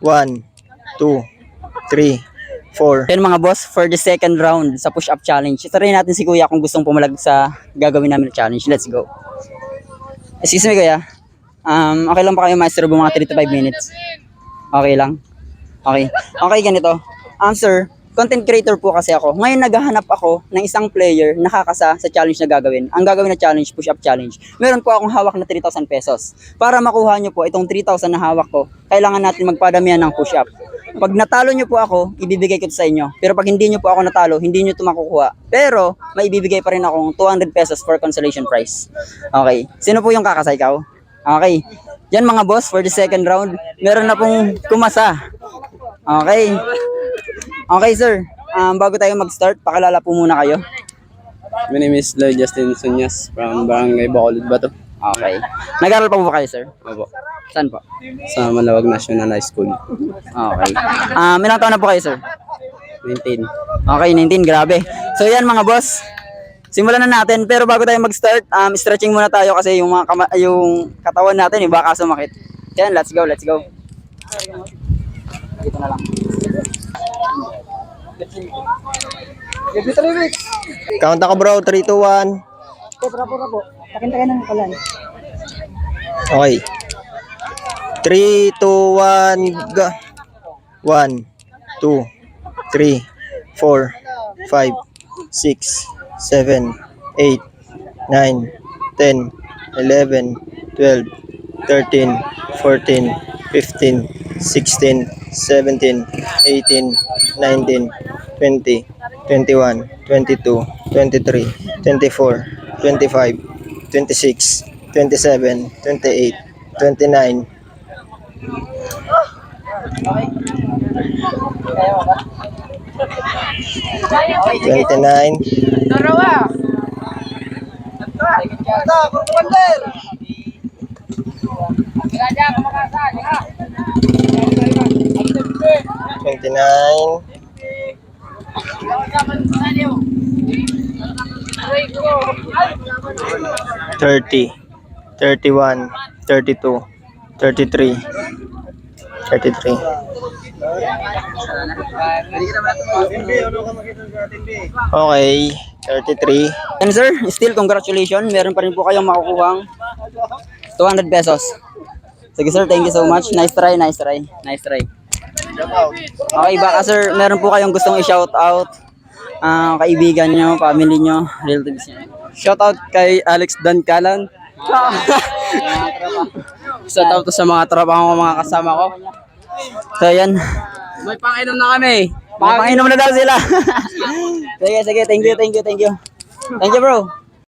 1, 2, 3, 4. Yan mga boss, for the second round sa push-up challenge. Try natin si Kuya kung gustong pumalag sa gagawin namin na challenge. Let's go. Excuse me Kuya. Okay lang pa kayo maestro mga 3 to 5 minutes? Okay lang? Okay. Okay, ganito. Sir, content creator po kasi ako. Ngayon naghahanap ako ng isang player na kakasa sa challenge na gagawin. Ang gagawin na challenge, push-up challenge. Meron po akong hawak na 3,000 pesos. Para makuha nyo po itong 3,000 na hawak ko, kailangan natin magpadamihan ng push-up. Pag natalo nyo po ako, ibibigay ko ito sa inyo. Pero pag hindi nyo po ako natalo, hindi nyo ito makukuha. Pero, may ibibigay pa rin akong 200 pesos for consolation prize. Okay. Sino po yung kakasa? Ikaw? Okay. Yan mga boss, for the second round, meron na pong kumasa. Okay. Okay sir, bago tayo mag-start, pakilala po muna kayo. My name is Lloyd Justin Sunyas from Barangay Bacolod Bato. Okay. Nag-aaral pa po ba kayo sir? Opo. Saan po? Sa Malawag National High School. Okay. Ilang taon na po kayo sir? 19. Okay, 19, grabe. So yan mga boss, simulan na natin. Pero bago tayo mag-start, stretching muna tayo kasi yung yung katawan natin baka sumakit. Yan, let's go, let's go. Dito na lang. Count ako bro, 3, 2, 1. Rapo. Takin-takin ng kalan. Okay. 3, 2, 1, go. 1, 2, 3, 4, 5, 6, 7, 8, 9, 10, 11, 12, 13, 14, 15, 16, 17, 18, 19, 20, 21, 22, 23, 24, 25, 26, 27, 28, 29. Twenty-nine. 29. 30. 31. 32. 33. 33. Okay, 33. And sir, still congratulations. Meron pa rin po kayong makukuhang 200 pesos. Sige sir, thank you so much. Nice try. Okay, baka sir, meron po kayong gustong i-shout out kaibigan nyo, family nyo, relatives nyo. Shout out kay Alex Dancalan. Shout out sa mga tropa ko, mga kasama ko. So yan. May pang-inom na kami. Panginom na daw sila. Sige, thank you. Thank you bro.